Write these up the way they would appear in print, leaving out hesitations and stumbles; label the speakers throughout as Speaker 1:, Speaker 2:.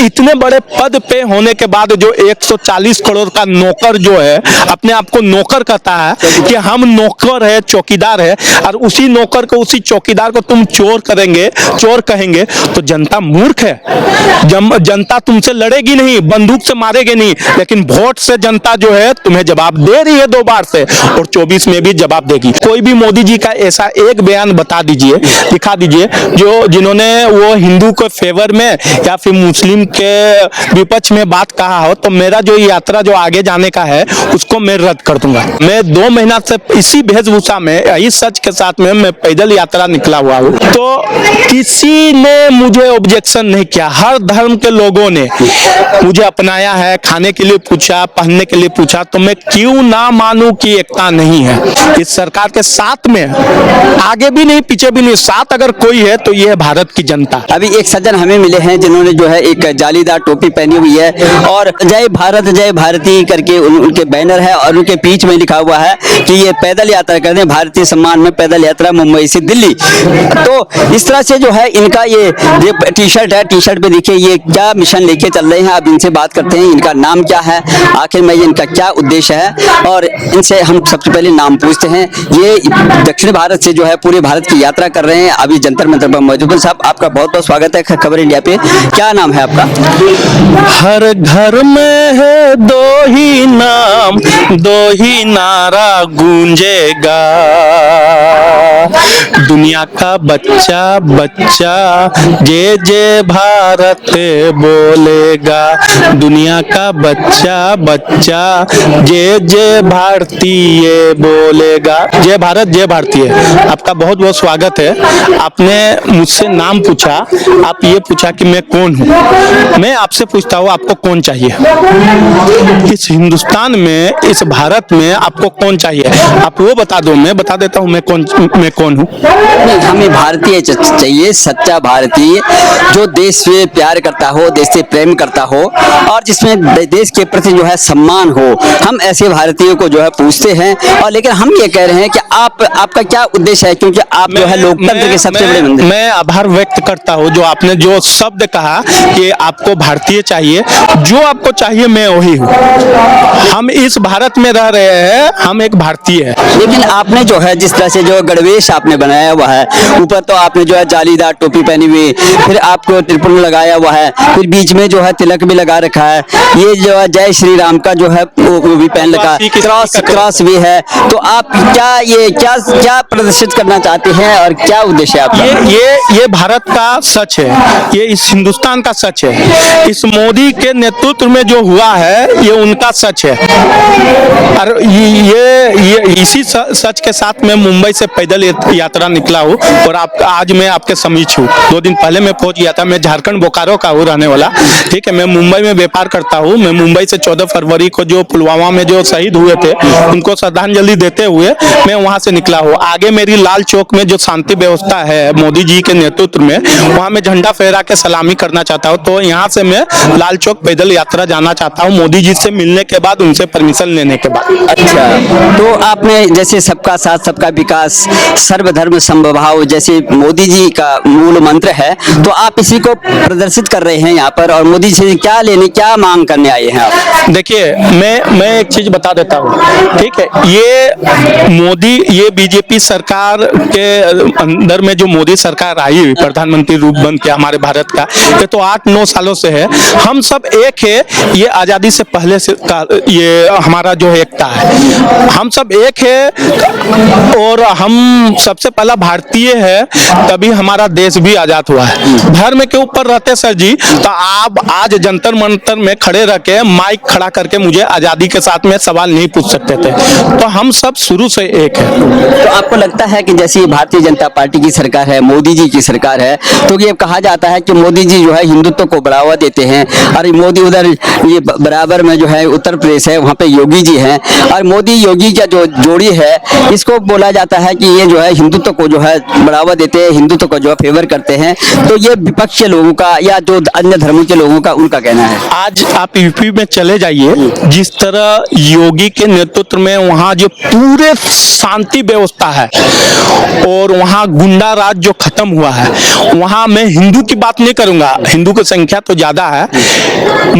Speaker 1: इतने बड़े पद पे होने के बाद जो 140 करोड़ का नौकर जो है, अपने आप को नौकर कहता है कि हम नौकर है, चौकीदार है, और उसी नौकर को, उसी चौकीदार को तुम चोर करेंगे, चोर कहेंगे, तो जनता मूर्ख है। जनता तुमसे लड़ेगी नहीं, बंदूक से मारेगी नहीं, लेकिन वोट से जनता जो है तुम्हें जवाब दे रही है 2 बार से, और 24 में भी जवाब देगी। कोई भी मोदी जी का ऐसा एक बयान बता दीजिए, दिखा दीजिए, जो जिन्होंने वो हिंदू के फेवर में या फिर मुस्लिम के विपक्ष में बात कहा हो, तो मेरा जो यात्रा जो आगे जाने का है उसको मैं रद्द कर दूंगा। मैं 2 महीना से इसी वेशभूषा में, इस सच के साथ में मैं पैदल यात्रा निकला हुआ हूँ, तो किसी ने मुझे ऑब्जेक्शन नहीं किया। हर धर्म के लोगों ने मुझे अपनाया है, खाने के लिए पूछा, पहनने के लिए पूछा, तो मैं क्यों ना मानूं कि एकता नहीं है। इस सरकार के साथ में आगे भी नहीं, पीछे भी नहीं, साथ अगर कोई है तो ये है भारत की जनता।
Speaker 2: अभी एक सज्जन हमें मिले हैं जिन्होंने जो है एक जालीदार टोपी पहनी हुई है और जय भारत जय भारती करके उनके बैनर है, और उनके बीच में लिखा हुआ है कि ये पैदल यात्रा करते हैं, भारतीय सम्मान में पैदल यात्रा मुंबई से दिल्ली। तो इस तरह से जो है इनका ये टी शर्ट है, टी शर्ट पे देखिए ये क्या मिशन लेके चल रहे हैं। अब इनसे बात करते हैं, इनका नाम क्या है, आखिर में इनका क्या उद्देश्य है, और इनसे हम सबसे पहले नाम पूछते हैं। ये दक्षिण भारत से जो है पूरे भारत की यात्रा कर रहे हैं, अभी जंतर मंतर पर मौजूद हैं। साहब आपका बहुत बहुत स्वागत है खबर इंडिया पे। क्या नाम है आपका?
Speaker 1: हर घर में है 2 ही नाम, 2 ही नारा गूंजेगा, दुनिया का बच्चा बच्चा जय जय भारत बोलेगा, दुनिया का बच्चा बच्चा जय जय भारतीय बोलेगा। जय भारत जय भारतीय। आपका बहुत बहुत स्वागत है। आपने मुझसे नाम पूछा, आप ये पूछा कि मैं कौन हूँ। मैं आपसे पूछता हूँ आपको कौन चाहिए इस हिंदुस्तान में, इस भारत में आपको कौन चाहिए? आप वो बता दो, मैं बता देता हूँ मैं कौन हूँ।
Speaker 2: नहीं, हमें भारतीय चाहिए, सच्चा भारतीय जो देश से प्यार करता हो, देश से प्रेम करता हो, और जिसमें देश के प्रति जो है सम्मान हो। हम ऐसे भारतीयों को जो है पूछते हैं, और लेकिन हम ये कह रहे हैं कि आपका क्या उद्देश्य है, क्योंकि आप जो है लोकतंत्र के सबसे बड़े मंदिर।
Speaker 1: मैं आभार व्यक्त करता हूँ जो आपने जो शब्द कहा कि आपको भारतीय चाहिए। जो आपको चाहिए मैं वही हूँ। हम इस भारत में रह रहे हैं, हम एक भारतीय है।
Speaker 2: लेकिन आपने जो है जिस तरह से जो गणवेश आपने बनाया हुआ है, ऊपर तो आपने जो है जालीदार टोपी पहनी हुई, फिर आपको त्रिपुल लगाया हुआ है, फिर बीच में जो है तिलक भी लगा रखा है, ये जो है जय श्री राम का जो है वो भी पहन रखा है, क्रॉस भी है। तो आप क्या प्रदर्शित करना चाहते हैं और क्या उद्देश्य है आपका?
Speaker 1: ये भारत का सच है, ये इस हिंदुस्तान का सच है। इस मोदी के नेतृत्व में जो हुआ है ये उनका सच है, और ये इसी सच के साथ मैं मुंबई से पैदल यात्रा निकला हूँ, और आज मैं आपके समीप हूँ। 2 दिन पहले मैं पहुंच गया था। मैं झारखंड बोकारो का हूँ रहने वाला, ठीक है। मैं मुंबई में व्यापार करता हूँ। मैं मुंबई से 14 फरवरी को जो पुलवामा में जो शहीद हुए थे उनको श्रद्धांजलि देते हुए मैं वहां से निकला हूँ। आगे मेरी लाल चौक में जो शांति व्यवस्था है मोदी जी के नेतृत्व में, वहां मैं झंडा फहरा के सलामी करना चाहता हूँ। तो यहाँ से मैं लाल चौक पैदल यात्रा जाना चाहता हूँ, मोदी जी से मिलने के बाद, उनसे परमिशन लेने के बाद।
Speaker 2: अच्छा, तो आपने जैसे सबका साथ सबका विकास, सर्वधर्म समभाव जैसे मोदी जी का मूल मंत्र है, तो आप इसी को प्रदर्शित कर रहे हैं यहाँ पर, और मोदी जी से क्या मांग करने आए हैं आप?
Speaker 1: देखिए, मैं एक चीज बता देता हूँ, ठीक है। ये बीजेपी सरकार के अंदर में जो मोदी सरकार आई, प्रधानमंत्री रूप बन के हमारे भारत का, ये तो 8-9 सालों से है। हम सब एक है, ये आजादी से पहले से का ये हमारा जो एकता है, हम सब एक है, और हम सबसे पहला भारतीय है, तभी हमारा देश भी आजाद हुआ है। धर्म के ऊपर रहते सर जी, तो आप आज जंतर मंतर में खड़े रह के माइक खड़ा करके मुझे आजादी के साथ में सवाल नहीं पूछ सकते थे। तो हम सब शुरू से एक है।
Speaker 2: तो आपको लगता है कि जैसे भारतीय जनता पार्टी की सरकार है, मोदी जी की सरकार है, तो ये कहा जाता है कि मोदी जी जो है हिंदुत्व को बढ़ावा देते हैं, और मोदी उधर ये बराबर में जो है उत्तर प्रदेश है, वहाँ पे योगी जी हैं, और मोदी योगी का जो जोड़ी है, इसको बोला जाता है कि ये जो है हिंदुत्व को जो है बढ़ावा देते हैं, हिंदुत्व को जो है फेवर करते हैं। तो ये विपक्ष के लोगों का या जो अन्य धर्मों के लोगों का उनका कहना है।
Speaker 1: आज आप यूपी में चले जाइए, जिस तरह योगी के नेतृत्व में वहाँ जो पूरे शांति व्यवस्था है, और वहाँ गुंडा राज जो खत्म हुआ है, वहाँ मैं हिंदू की बात नहीं करूंगा, हिंदू की संख्या संख्या तो ज्यादा है।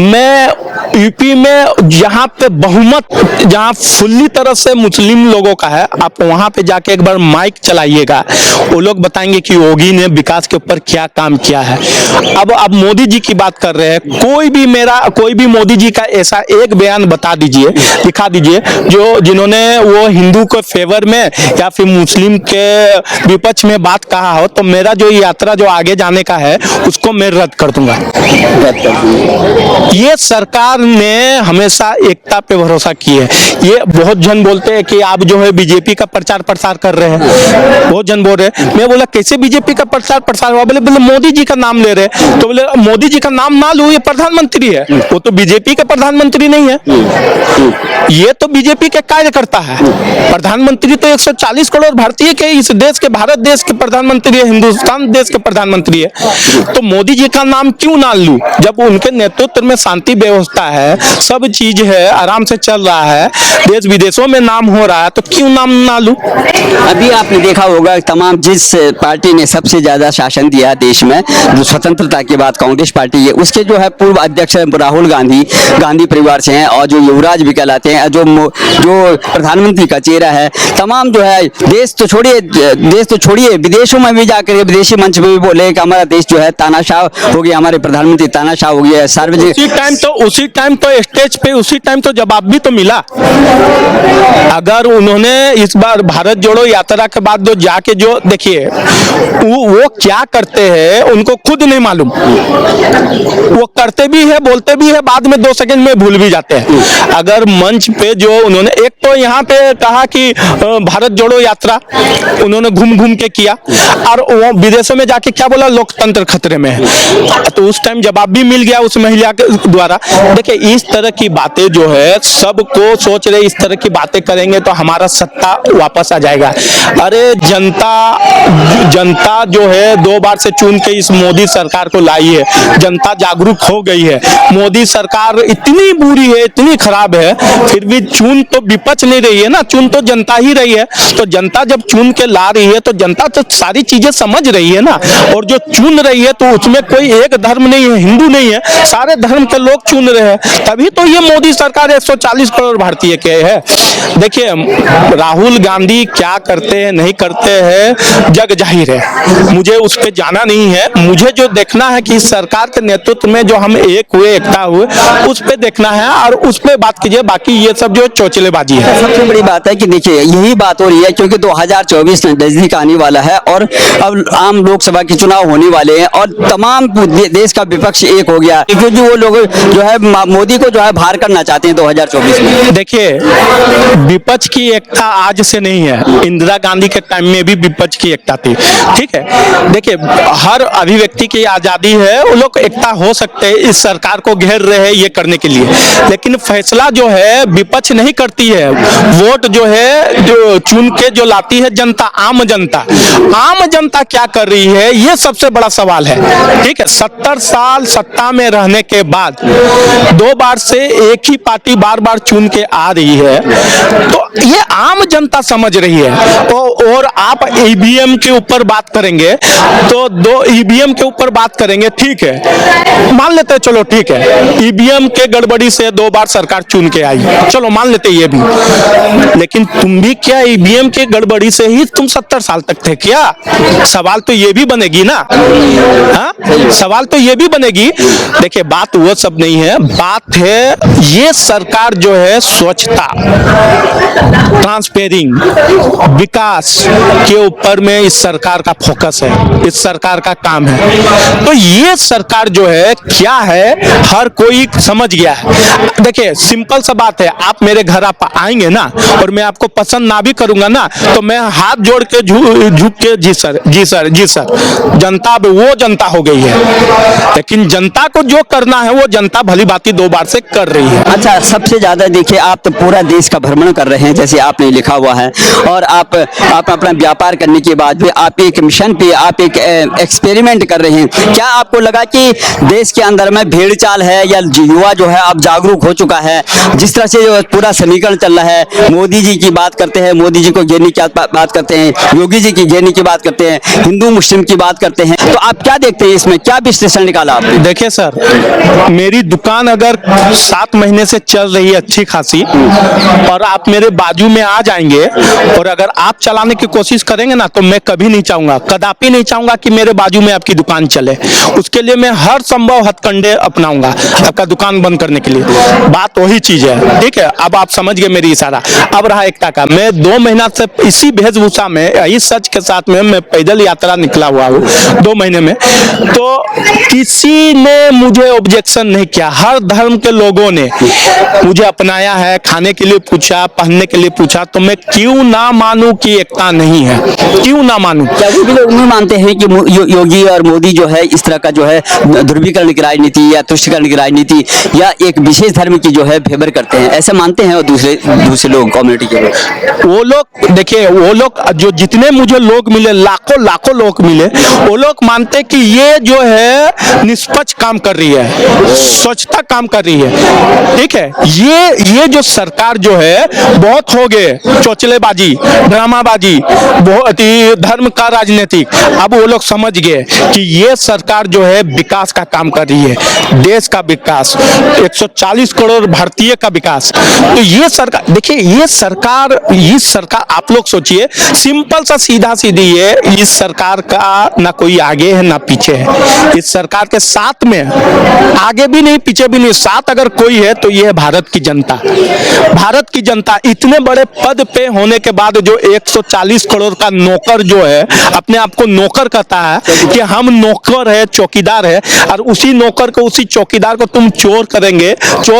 Speaker 1: मैं यूपी में जहाँ पे बहुमत, जहाँ फुल्ली तरह से मुस्लिम लोगों का है, आप वहाँ पे जाके एक बार माइक चलाइएगा, वो लोग बताएंगे कि योगी ने विकास के ऊपर क्या काम किया है। अब आप मोदी जी की बात कर रहे हैं, कोई भी मोदी जी का ऐसा एक बयान बता दीजिए, दिखा दीजिए जो जिन्होंने वो हिंदू के फेवर में या फिर मुस्लिम के विपक्ष में बात कहा हो, तो मेरा जो यात्रा जो आगे जाने का है उसको मैं रद्द कर दूंगा। ये सरकार ने हमेशा एकता पे भरोसा की है। ये बहुत जन बोलते हैं कि आप जो है बीजेपी का प्रचार प्रसार कर रहे हैं, बहुत जन बोल रहे हैं। मैं बोला कैसे बीजेपी का प्रचार प्रसार हुआ? बोले मोदी जी का नाम ले रहे, तो बोले मोदी जी का नाम ना लो, ये प्रधानमंत्री है, वो तो बीजेपी के प्रधानमंत्री नहीं है, ये तो बीजेपी के कार्यकर्ता है। प्रधानमंत्री तो 140 करोड़ भारतीय के, इस देश के, भारत देश के प्रधानमंत्री है, हिंदुस्तान देश के प्रधानमंत्री है। तो मोदी जी का नाम क्यों ना लूं जब उनके नेतृत्व में शांति व्यवस्था है, सब चीज है, आराम से चल रहा है, देश विदेशों में नाम हो रहा है, तो क्यों नाम ना लूं?
Speaker 2: अभी आपने देखा होगा तमाम जिस पार्टी ने सबसे ज्यादा शासन दिया देश में, जो स्वतंत्रता के बाद कांग्रेस पार्टी है, उसके जो है पूर्व अध्यक्ष राहुल गांधी परिवार से हैं, और जो युवराज भी कहलाते हैं, जो प्रधानमंत्री का चेहरा है, तमाम जो है देश तो छोड़िए विदेशों में भी जाकर विदेशी मंच में भी बोले कि हमारा देश जो है तानाशाह हो गया, हमारे प्रधानमंत्री तानाशाह हो गया। सार्वजनिक
Speaker 1: उसी टाइम तो स्टेज पे उसी टाइम तो जवाब भी तो मिला। अगर उन्होंने इस बार भारत जोड़ो यात्रा के बाद जो जाके जो देखिए वो क्या करते हैं उनको खुद नहीं मालूम, वो करते भी है, बोलते भी है, बाद में 2 सेकंड में भूल भी जाते हैं। अगर मंच पे जो उन्होंने एक तो यहाँ पे कहा कि भारत जोड़ो यात्रा उन्होंने घूम घूम के किया, और वो विदेशों में जाके क्या बोला, लोकतंत्र खतरे में है, तो उस टाइम जवाब भी मिल गया उस महिला के द्वारा। देखिए इस तरह की बातें जो है सबको सोच रहे, इस तरह की बातें करेंगे तो हमारा सत्ता वापस आ जाएगा। अरे जनता जो है 2 बार से चुन के इस मोदी सरकार को लाई है, जनता जागरूक हो गई है। मोदी सरकार इतनी बुरी है, इतनी खराब है, फिर भी चुन तो विपक्ष नहीं रही है ना, चुन तो जनता ही रही है। तो जनता जब चुन के ला रही है तो जनता तो सारी चीजें समझ रही है ना, और जो चुन रही है तो उसमें कोई एक धर्म नहीं है, हिंदू नहीं है, सारे धर्म के लोग चुन रहे हैं, तभी तो ये मोदी सरकार 140 करोड़ भारतीय के है। देखिए राहुल गांधी क्या करते हैं नहीं करते हैं जग जाहिर है, मुझे उस पर जाना नहीं है। मुझे जो देखना है कि सरकार के नेतृत्व में जो हम एक हुए, एकता हुए, उस पे देखना है और उस पे बात कीजिए, बाकी ये सब जो चौचलेबाजी है।
Speaker 2: सबसे बड़ी बात है कि देखिए यही बात हो रही है क्योंकि 2024 नजदीक आने वाला है और अब आम लोकसभा के चुनाव होने वाले हैं और तमाम देश का विपक्ष एक हो गया, क्योंकि वो लोग जो है मोदी को जो है बाहर करना चाहते हैं 2024 में।
Speaker 1: देखिए विपक्ष की एकता आज से नहीं है, इंदिरा गांधी के टाइम में भी विपक्ष की एकता थी, ठीक है। देखिए हर अभिव्यक्ति की आजादी है, वो लोग एकता हो सकते हैं, इस सरकार को घेर रहे हैं ये करने के लिए, लेकिन फैसला जो है विपक्ष नहीं करती है, वोट जो है जो चुन के जो लाती है जनता, आम जनता क्या कर रही है ये सबसे बड़ा सवाल है, ठीक है। 70 साल सत्ता में रहने के बाद 2 बार से एक ही पार्टी बार बार चुन के आ रही है, तो ये आम जनता समझ रही है। तो और आप ईवीएम के ऊपर बात करेंगे तो 2 ईवीएम के ऊपर बात करेंगे, ठीक है, मान लेते हैं, चलो ठीक है, ईवीएम के गड़बड़ी से 2 बार सरकार चुन के आई, चलो मान लेते ये भी, लेकिन तुम भी क्या ईवीएम के गड़बड़ी से ही तुम 70 साल तक थे क्या? सवाल तो ये भी बनेगी ना, हाँ सवाल तो ये भी बनेगी। देखिए बात वो सब नहीं है, बात है ये सरकार जो है स्वच्छता, ट्रांसपेरिंग, विकास के ऊपर में इस सरकार का फोकस है, इस सरकार का काम है। तो ये सरकार जो है क्या है हर कोई समझ गया है। देखिए सिंपल सा बात है, आप मेरे घर आप आएंगे ना और मैं आपको पसंद ना भी करूंगा ना तो मैं हाथ जोड़ के झुक के जी सर जी सर जी सर, जनता अब वो जनता हो गई है, लेकिन जनता को जो करना है वो जनता भली बात बीजेपी 2 बार से कर रही है।
Speaker 2: अच्छा, सबसे ज्यादा देखिए, आप तो पूरा देश का भ्रमण कर रहे हैं जैसे आपने लिखा हुआ है, और आप अपना व्यापार करने के बाद भी आप एक मिशन पे, आप एक एक्सपेरिमेंट कर रहे हैं। क्या आपको लगा कि देश के अंदर में भेड़ चाल है, या युवा जो है अब जागरूक हो चुका है? जिस तरह से पूरा समीकरण चल रहा है, मोदी जी की बात करते हैं, मोदी जी को घेरने की बात करते हैं, योगी जी की घेरने की बात करते हैं, हिंदू मुस्लिम की बात करते हैं, तो आप क्या देखते हैं इसमें, क्या विश्लेषण निकाला आपने?
Speaker 1: देखिए सर, मेरी दुकान अगर 7 महीने से चल रही है अच्छी खासी, और आप मेरे बाजू में आ जाएंगे और अगर आप चलाने की कोशिश करेंगे ना, तो मैं कभी नहीं चाहूंगा, कदापि नहीं चाहूंगा कि मेरे बाजू में आपकी दुकान चले। उसके लिए मैं हर संभव हथकंडे अपनाऊंगा आपका दुकान बंद करने के लिए। बात वही चीज है, ठीक है। अब आप समझ गए मेरी इशारा। अब रहा एकता का, मैं 2 महीना से इसी वेशभूषा में, इस सच के साथ में मैं पैदल यात्रा निकला हुआ हूँ 2 महीने में, तो किसी ने मुझे ऑब्जेक्शन नहीं किया। हर धर्म के लोगों ने मुझे अपनाया है, खाने के लिए पूछा, पहनने के लिए पूछा, तो मैं क्यों ना मानूं कि एकता नहीं है, क्यों ना मानूं?
Speaker 2: क्या वो भी लोग नहीं मानते हैं कि योगी और मोदी जो है इस तरह का जो है ध्रुवीकरण की राजनीति या तुष्टीकरण की राजनीति या एक विशेष धर्म की जो है फेवर करते हैं, ऐसा मानते हैं? और दूसरे लोग, कम्युनिटी के लोग,
Speaker 1: वो लोग देखिए, वो लोग जो जितने मुझे लोग मिले, लाखों लोग मिले, वो लोग मानते कि ये जो है निष्पक्ष काम कर रही है, स्वच्छता काम कर रही है, ठीक है। ये जो सरकार जो है, बहुत हो गए चौचलेबाजी, ड्रामाबाजी, बहुत ही धर्म का राजनीतिक। अब वो लोग समझ गए कि ये सरकार जो है विकास का काम कर रही है, देश का विकास, 140 करोड़ भारतीय का विकास। तो ये सरकार, देखिए ये सरकार आप लोग सोचिए, सिंपल सा सीधा सीधी है, इस सरकार का ना कोई आगे है ना पीछे है। इस सरकार के साथ में आगे भी नहीं पीछे भी नहीं, साथ अगर कोई है तो ये है भारत की जनता। भारत की जनता इतने बड़े पद पे होने के बाद जो 140 करोड़ का नौकर जो है, अपने आप को नौकर कहता है कि हम नौकर है, चौकीदार है, और उसी नौकर को, उसी चौकीदार को तुम चोर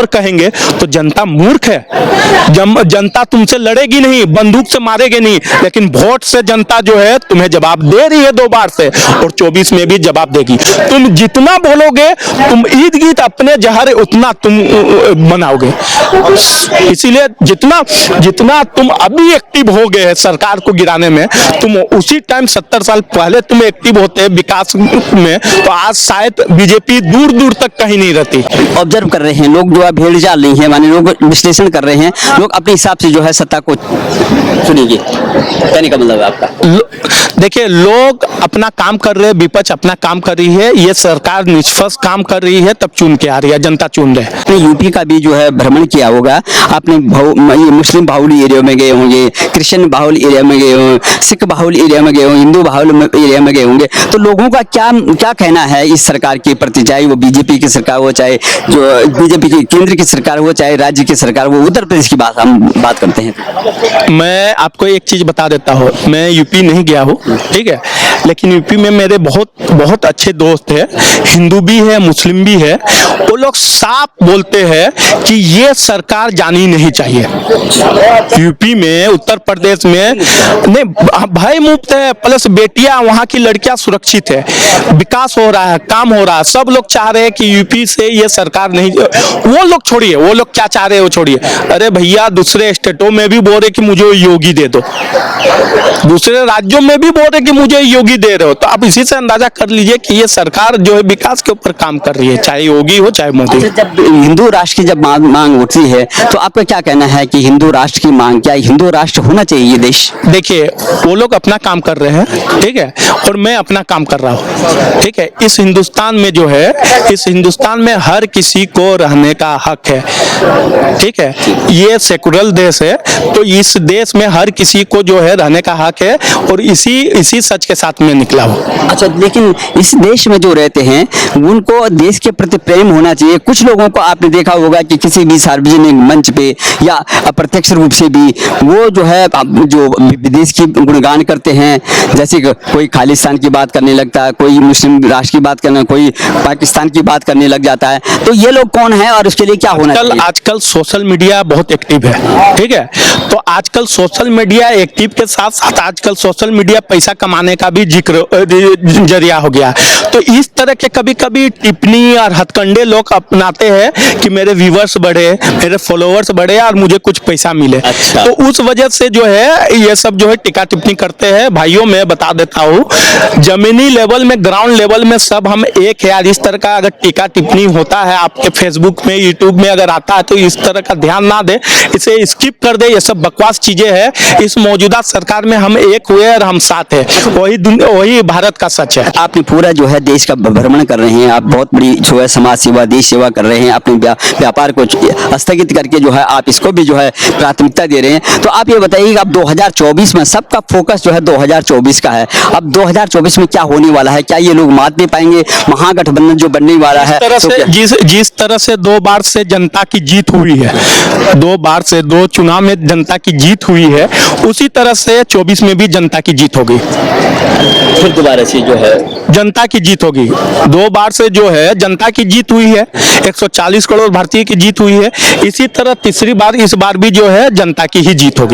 Speaker 1: कहेंगे, तो जनता मूर्ख है। जनता तुमसे लड़ेगी नहीं, बंदूक से मारेगी नहीं, लेकिन वोट से जनता जो है तुम्हें जवाब दे रही है 2 बार से, और 24 में भी जवाब देगी। तुम जितना बोलोगे, तुम ईद गीत अपने जहर उतना तुम बनाओगे। इसीलिए जितना तुम अभी एक्टिव हो गए सरकार को गिराने में, तुम उसी टाइम 70 साल पहले तुम एक्टिव होते विकास में, तो आज शायद बीजेपी दूर दूर तक कहीं नहीं रहती।
Speaker 2: ऑब्जर्व कर रहे हैं लोग, जो है भेड़ चाल नहीं है, माने लोग विश्लेषण कर रहे हैं, लोग अपने हिसाब से जो है सत्ता को चुनेंगे। कहने का मतलब है आपका?
Speaker 1: देखिए, लोग अपना काम कर रहे हैं, विपक्ष अपना काम कर रही है, ये सरकार निष्पक्ष काम कर रही है, तब चुन के आ रही है, जनता चुन रहे है।
Speaker 2: आपने यूपी का भी जो है भ्रमण किया होगा, आपने ये मुस्लिम बाहुल्य एरिया में गए होंगे, क्रिश्चियन बाहुल्य एरिया में गए होंगे, सिख बाहुल्य एरिया में गए होंगे, हिंदू बाहुल्य एरिया में गए होंगे, तो लोगों का क्या कहना है इस सरकार के प्रति? चाहे वो बीजेपी की सरकार हो, चाहे जो बीजेपी की केंद्र की सरकार हो, चाहे राज्य की सरकार हो, उत्तर प्रदेश की हम बात करते हैं।
Speaker 1: मैं आपको एक चीज बता देता हूँ, मैं यूपी नहीं गया हूँ, ठीक है, लेकिन यूपी में मेरे बहुत अच्छे दोस्त हैं, हिंदू भी है, मुस्लिम भी है। वो लोग साफ बोलते हैं कि ये सरकार जानी नहीं चाहिए। यूपी में, उत्तर प्रदेश में नहीं, भाई मुफ्त है, प्लस बेटियां, वहाँ की लड़कियां सुरक्षित है, विकास हो रहा है, काम हो रहा है। सब लोग चाह रहे हैं कि यूपी से ये सरकार नहीं, वो लोग छोड़िए, वो लोग क्या चाह रहे हैं वो छोड़िए। अरे भैया, दूसरे स्टेटों में भी बोल रहे कि मुझे योगी दे दो, दूसरे राज्यों में भी बोल रहे कि मुझे योगी दे रहे हो, तो आप इसी से अंदाजा कर लीजिए कि ये सरकार जो है विकास के ऊपर काम कर रही है, चाहे योगी हो चाहे मोदी।
Speaker 2: जब हिंदू राष्ट्र की जब मांग उठती है, तो आपका क्या कहना है कि हिंदू राष्ट्र की मांग, क्या हिंदू राष्ट्र होना चाहिए ये देश?
Speaker 1: देखिए, वो लोग अपना काम कर रहे हैं, ठीक है, और मैं अपना काम कर रहा हूँ, ठीक है। इस हिंदुस्तान में जो है, इस हिंदुस्तान में हर किसी को रहने का हक है, ठीक है। ये सेकुलर देश है, तो इस देश में हर किसी को जो है रहने का हक है, और इसी सच के साथ में निकला हूँ।
Speaker 2: अच्छा, लेकिन इस देश में जो रहते हैं उनको देश के प्रति प्रेम होना चाहिए। कुछ लोगों को आपने देखा होगा कि किसी भी सार्वजनिक मंच पे या अप्रत्यक्ष रूप से भी वो जो है जो विदेश की गुणगान करते हैं, जैसे कोई खालिस्तान की बात करने लगता है, कोई मुस्लिम राष्ट्र की बात करना, कोई पाकिस्तान की बात करने लग जाता है, तो ये लोग कौन है और उसके लिए क्या होना चाहिए?
Speaker 1: आजकल सोशल मीडिया बहुत एक्टिव है, ठीक है, तो आजकल सोशल मीडिया एक्टिव के साथ साथ आजकल सोशल मीडिया पैसा कमाने का भी जरिया हो गया। तो इस तरह के कभी कभी टिप्पणी और हथकंडे लोग अपना नाते है कि मेरे व्यूवर्स बढ़े, मेरे फॉलोअर्स बढ़े और मुझे कुछ पैसा मिले।
Speaker 2: अच्छा।
Speaker 1: तो उस वजह से जो है ये सब जो है टीका टिप्पणी करते हैं। भाइयों मैं बता देता हूँ, जमीनी लेवल में, ग्राउंड लेवल में सब हम एक है यार। इस तरह का अगर टीका टिप्पणी होता है आपके फेसबुक में, यूट्यूब में अगर आता है तो इस तरह का ध्यान ना दे, इसे स्किप कर दे। ये सब बकवास चीजें हैं। इस मौजूदा सरकार में हम एक हुए और हम साथ हैं, वही भारत का सच है।
Speaker 2: आपने पूरा जो है देश का भ्रमण कर रहे हैं, आप बहुत बड़ी जो है समाज सेवा, देश सेवा कर रहे हैं, अपने व्यापार को स्थगित करके जो है आप इसको भी जो है प्राथमिकता दे रहे हैं। तो आप ये बताइए कि अब 2024 में सबका फोकस जो है 2024 का है। अब 2024 में क्या होने वाला है? क्या ये लोग मात नहीं पाएंगे? महागठबंधन जो बनने वाला है,
Speaker 1: तरह
Speaker 2: तो
Speaker 1: से जिस तरह से 2 बार से जनता की जीत हुई है, 2 बार से 2 चुनाव में जनता की जीत हुई है, उसी तरह से 24 में भी जनता की जीत होगी।
Speaker 2: फिर दोबारा से जो है
Speaker 1: जनता की जीत होगी। 2 बार से जो है जनता की जीत हुई है, 140 करोड़ भारतीय की जीत हुई है। इसी तरह तीसरी बार, इस बार भी जो है जनता की ही जीत होगी।